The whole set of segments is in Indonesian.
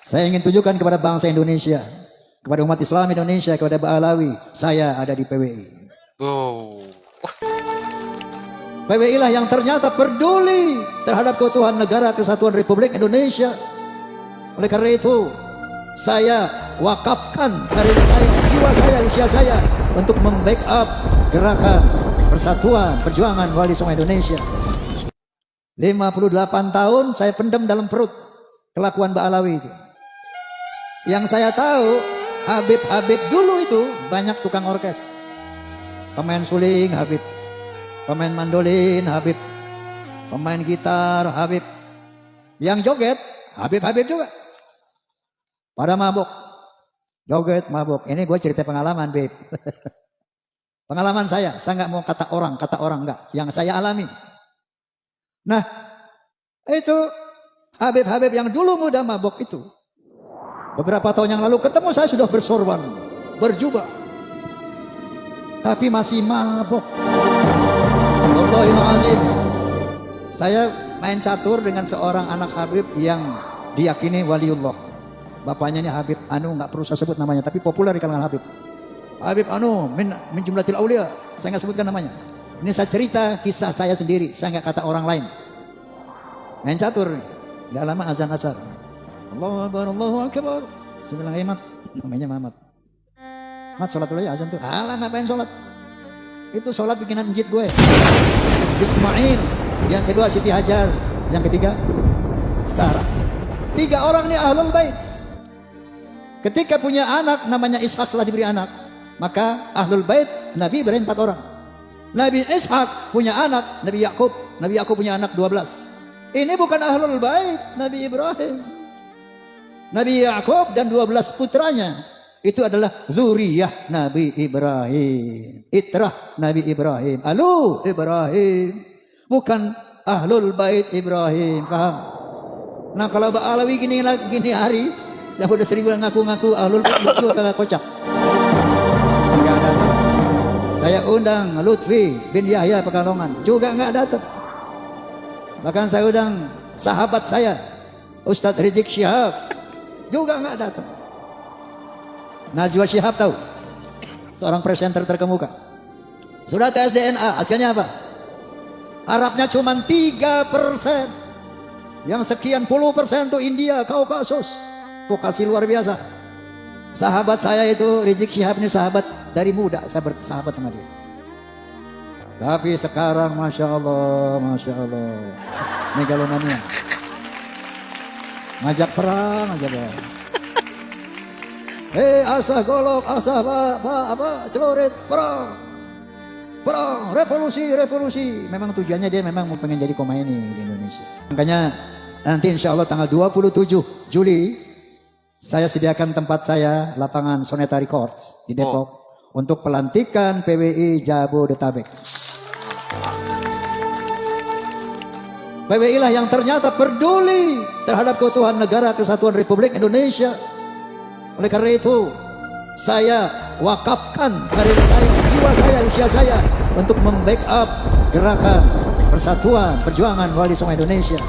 Saya ingin tunjukkan kepada bangsa Indonesia, kepada umat Islam Indonesia, kepada Ba'alawi, saya ada di PWI. PWI lah yang ternyata peduli terhadap keutuhan negara kesatuan Republik Indonesia. Oleh karena itu, saya wakafkan karir saya, jiwa saya, usia saya untuk membackup gerakan persatuan perjuangan Wali Songo Indonesia. 58 tahun saya pendam dalam perut kelakuan Ba'alawi itu. Yang saya tahu, Habib dulu itu banyak tukang orkes. Pemain suling Habib, pemain mandolin Habib, pemain gitar Habib. Yang joget Habib juga. Pada mabok, joget mabok. Ini gue cerita pengalaman, Beb. Pengalaman saya nggak mau kata orang enggak. Yang saya alami. Nah, itu Habib yang dulu muda mabok itu. Beberapa tahun yang lalu ketemu saya sudah bersorban, berjubah. Tapi masih mabok. Wallahualam. Saya main catur dengan seorang anak Habib yang diyakini waliullah. Bapaknya ini Habib Anu, nggak perlu saya sebut namanya, tapi populer di kalangan Habib. Habib Anu min jumlatil aulia, saya nggak sebutkan namanya. Ini saya cerita kisah saya sendiri, saya nggak kata orang lain. Main catur, nggak lama azan asar. Allahu Akbar, Allahu Akbar. Saya bilang, Mat, namanya Mamat. Mat, sholat dulu ya azan tuh. Alah, ngapain sholat? Itu sholat bikinan njit gue. Ismail, yang kedua Siti Hajar, yang ketiga Sarah. 3 orang ini ahlul bait. Ketika punya anak namanya Ishak, setelah diberi anak, maka ahlul bait Nabi Ibrahim 4 orang. Nabi Ishak punya anak Nabi Yakub. Nabi Yakub punya anak 12. Ini bukan ahlul bait Nabi Ibrahim. Nabi Yakub dan 12 putranya itu adalah zuriyah Nabi Ibrahim, itrah Nabi Ibrahim, alu Ibrahim, bukan ahlul bait Ibrahim. Paham? Nah, kalau Ba'alawi gini hari yang udah 1000 ngaku-ngaku ahlul bait itu kagak kocak. Enggak datang. Saya undang Lutfi bin Yahya Pekalongan, juga enggak datang. Bahkan saya undang sahabat saya Ustadz Rizik Syihab, juga enggak datang. Najwa Shihab tahu, seorang presenter terkemuka, sudah tes DNA, hasilnya apa? Arabnya cuma 3%, yang sekian puluh persen itu India, Kaukasus, vokasi luar biasa. Sahabat saya itu Rizik Syihab ini sahabat dari muda, saya bersahabat sama dia. Tapi sekarang Masya Allah megalomania, ngajak perang aja bang. Asah golok, asah celurit, perang, revolusi. Memang tujuannya dia memang mau pengen jadi Khomeini di Indonesia. Makanya nanti insya Allah tanggal 27 Juli saya sediakan tempat saya, lapangan Soneta Records di Depok, untuk pelantikan PWI Jabodetabek. PWI lah yang ternyata peduli terhadap keutuhan negara kesatuan Republik Indonesia. Oleh karena itu, saya wakafkan karir saya, jiwa saya, usia saya untuk membackup gerakan persatuan perjuangan Wali Songo Indonesia.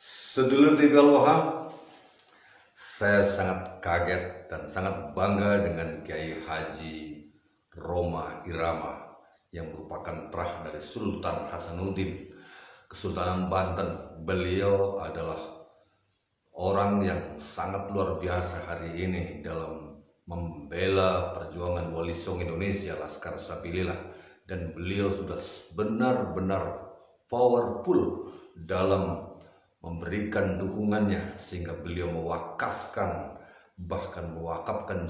Sedulur TV Al-Waha, saya sangat kaget dan sangat bangga dengan Kiai Haji Roma Irama yang merupakan terah dari Sultan Hasanuddin Kesultanan Banten. Beliau adalah orang yang sangat luar biasa hari ini dalam membela perjuangan Wali Songo Indonesia, Laskar Sabilillah, dan beliau sudah benar-benar powerful dalam memberikan dukungannya sehingga beliau mewakafkan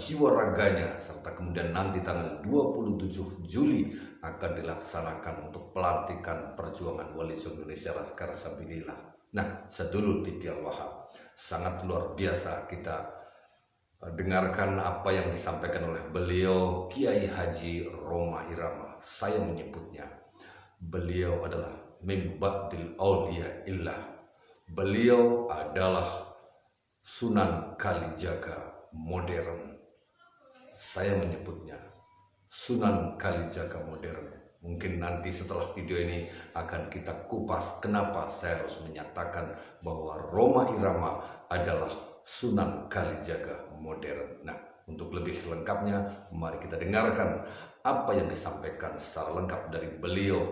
jiwa raganya, serta kemudian nanti tanggal 27 Juli akan dilaksanakan untuk pelantikan perjuangan Wali Songo Indonesia Laskar Sabilillah. Nah, sedulur TV Al-Waha, sangat luar biasa kita dengarkan apa yang disampaikan oleh beliau Kiai Haji Roma Irama. Saya menyebutnya, beliau adalah min ba'dil auliya illah. Beliau adalah Sunan Kalijaga modern. Saya menyebutnya Sunan Kalijaga modern. Mungkin nanti setelah video ini akan kita kupas kenapa saya harus menyatakan bahwa Roma Irama adalah Sunan Kalijaga modern. Nah, untuk lebih lengkapnya, mari kita dengarkan apa yang disampaikan secara lengkap dari beliau,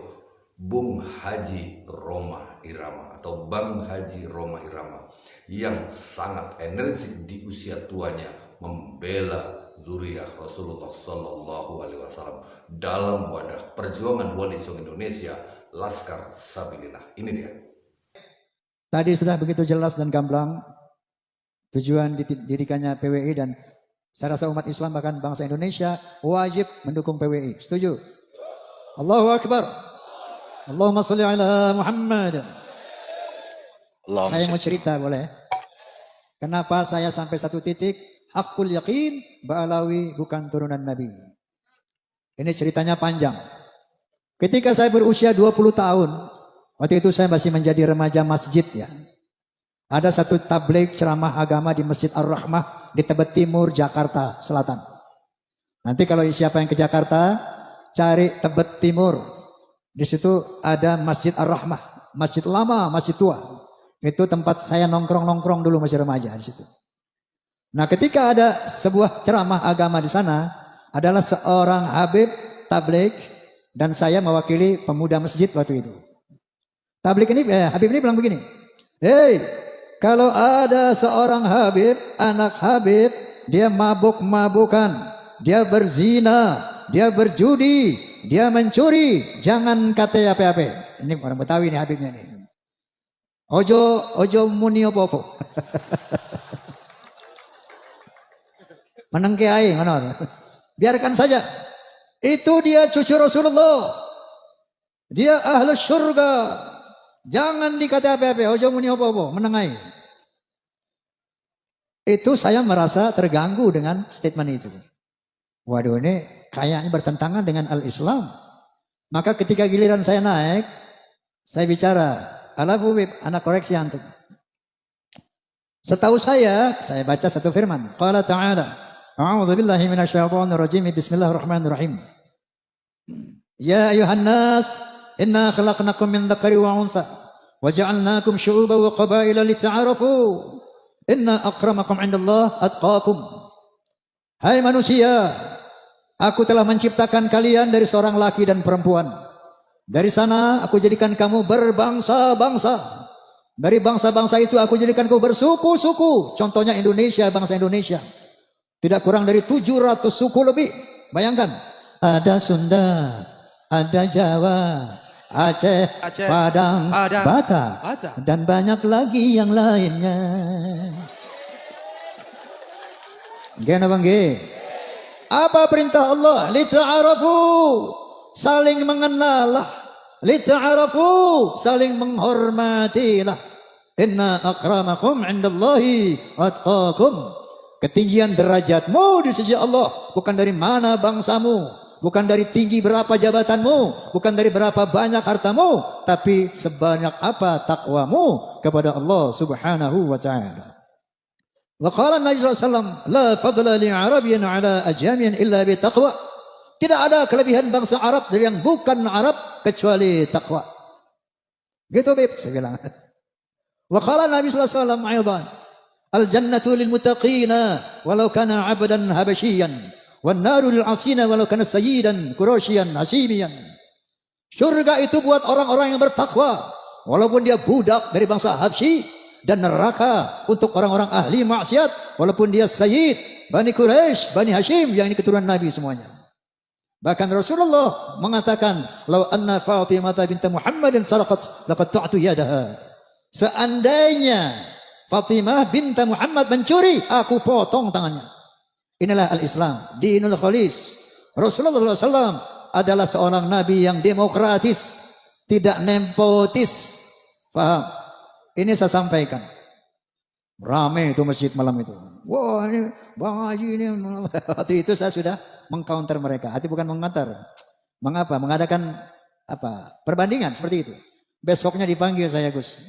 Bung Haji Roma Irama atau Bang Haji Roma Irama, yang sangat energik di usia tuanya membela zuriyah Rasulullah Sallallahu Alaihi Wasallam dalam wadah perjuangan Wali Songo Indonesia, Laskar Sabilillah. Ini dia. Tadi sudah begitu jelas dan gamblang tujuan didirikannya PWI, dan saya rasa umat Islam bahkan bangsa Indonesia wajib mendukung PWI. Setuju? Allahu Akbar. Allahumma sholli ala Muhammad. Saya mau cerita boleh? Kenapa saya sampai satu titik hakul yakin Ba'alawi bukan turunan Nabi. Ini ceritanya panjang. Ketika saya berusia 20 tahun, waktu itu saya masih menjadi remaja masjid ya. Ada satu tabligh ceramah agama di Masjid Ar-Rahmah di Tebet Timur, Jakarta Selatan. Nanti kalau siapa yang ke Jakarta, cari Tebet Timur. Di situ ada Masjid Ar-Rahmah, masjid lama, masjid tua. Itu tempat saya nongkrong-nongkrong dulu masih remaja di situ. Nah, ketika ada sebuah ceramah agama di sana, adalah seorang habib tabligh dan saya mewakili pemuda masjid waktu itu. Tabligh ini, habib ini bilang begini, "Hei, kalau ada seorang habib, anak habib, dia mabuk-mabukan, dia berzina, dia berjudi, dia mencuri, jangan kata apa-apa." Ini orang Betawi nih habibnya nih. Ojo muni opo-opo. Menengke ae ngono. Biarkan saja. Itu dia cucu Rasulullah. Dia ahli surga. Jangan dikata apa-apa, ojo muni opo-opo, menengai. Itu saya merasa terganggu dengan statement itu. Waduh, ini kayaknya bertentangan dengan al-Islam. Maka ketika giliran saya naik, saya bicara, alafu bib, anak koreksi antum. Setahu saya baca satu firman. Qala ta'ala, a'udzu billahi minasyaitonir rajim, bismillahirrahmanirrahim. Ya ayuhan nas, inna khalaqnakum min dzakari wa untha wa ja'alnakum syu'uban wa qabaila lita'arafu inna akramakum 'indallah atqakum. Hai manusia, aku telah menciptakan kalian dari seorang laki dan perempuan. Dari sana aku jadikan kamu berbangsa-bangsa. Dari bangsa-bangsa itu aku jadikan kamu bersuku-suku. Contohnya Indonesia, bangsa Indonesia. Tidak kurang dari 700 suku lebih. Bayangkan, ada Sunda, ada Jawa, Aceh, Padang, Batak, dan banyak lagi yang lainnya. Gimana bang? Apa perintah Allah? Lita'arafu, saling mengenallah. Lita'arafu, saling menghormatilah. Inna akramakum indallahi atqakum. Ketinggian derajatmu di sisi Allah bukan dari mana bangsamu, bukan dari tinggi berapa jabatanmu, bukan dari berapa banyak hartamu, tapi sebanyak apa takwamu kepada Allah Subhanahu wa ta'ala. Wa qala Nabi sallallahu alaihi wasallam, la fadla li Arabiyyin ala ajamiyyin illa bi taqwa. Tidak ada kelebihan bangsa Arab dari yang bukan Arab kecuali takwa. Gitu Bib, saya bilang. Wa qala Nabi sallallahu alaihi wasallam aidan, al-jannatu lil muttaqina walau kana 'abdan habasyian wan naru lil 'asina walau kana sayyidan quraisyan hashimiyan. Surga itu buat orang-orang yang bertakwa walaupun dia budak dari bangsa Habsyi, dan neraka untuk orang-orang ahli maksiat walaupun dia sayyid Bani Quraisy, Bani Hashim, yang ini keturunan Nabi semuanya. Bahkan Rasulullah mengatakan, "Lau anna Fatimah binti Muhammadin sarqat laqad ta'tu yadaha." Seandainya Fatimah binti Muhammad mencuri, aku potong tangannya. Inilah al-Islam, dinul khalis. Rasulullah SAW adalah seorang nabi yang demokratis, tidak nepotis. Paham? Ini saya sampaikan. Ramai itu masjid malam itu. Wah, ini Bang Haji ini. Waktu itu saya sudah mengcounter mereka. Hati bukan mengantar. Mengapa? Mengadakan apa? Perbandingan seperti itu. Besoknya dipanggil saya Gus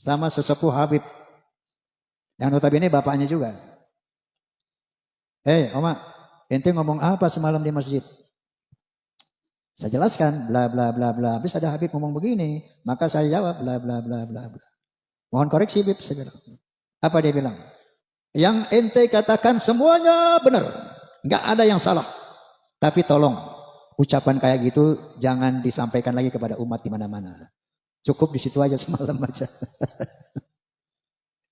sama sesepuh Habib, yang notabene bapaknya juga. Hei Oma, ente ngomong apa semalam di masjid? Saya jelaskan bla bla bla bla. Habis ada Habib ngomong begini, maka saya jawab bla bla bla bla bla. Mohon koreksi Habib, saya bilang. Apa dia bilang? Yang ente katakan semuanya benar. Nggak ada yang salah. Tapi tolong, ucapan kayak gitu jangan disampaikan lagi kepada umat di mana-mana. Cukup di situ aja semalam aja.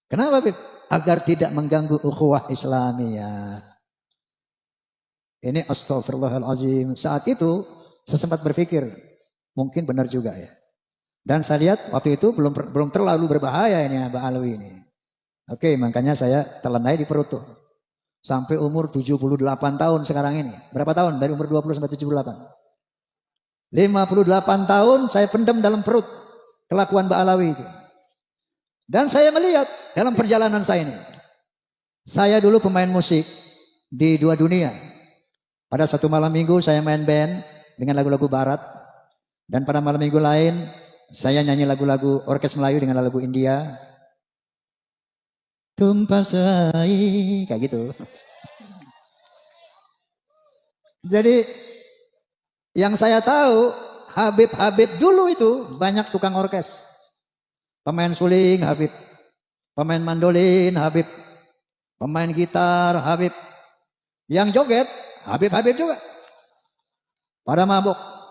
Kenapa, Bib? Agar tidak mengganggu ukhuwah Islamiyah. Ini astagfirullahalazim. Saat itu saya sempat berpikir, mungkin benar juga ya. Dan saya lihat waktu itu belum terlalu berbahaya ini Mbak Alwi ini. Oke, makanya saya telan aja di perut tuh. Sampai umur 78 tahun sekarang ini. Berapa tahun? Dari umur 20 sampai 78. 58 tahun saya pendam dalam perut kelakuan Mbak Alawi itu. Dan saya melihat dalam perjalanan saya ini. Saya dulu pemain musik di 2 dunia. Pada satu malam minggu saya main band dengan lagu-lagu barat. Dan pada malam minggu lain saya nyanyi lagu-lagu orkes Melayu dengan lagu India. Tumpasai, kayak gitu. Jadi yang saya tahu Habib dulu itu banyak tukang orkes. Pemain suling Habib, pemain mandolin Habib, pemain gitar Habib. Yang joget Habib juga. Pada mabuk.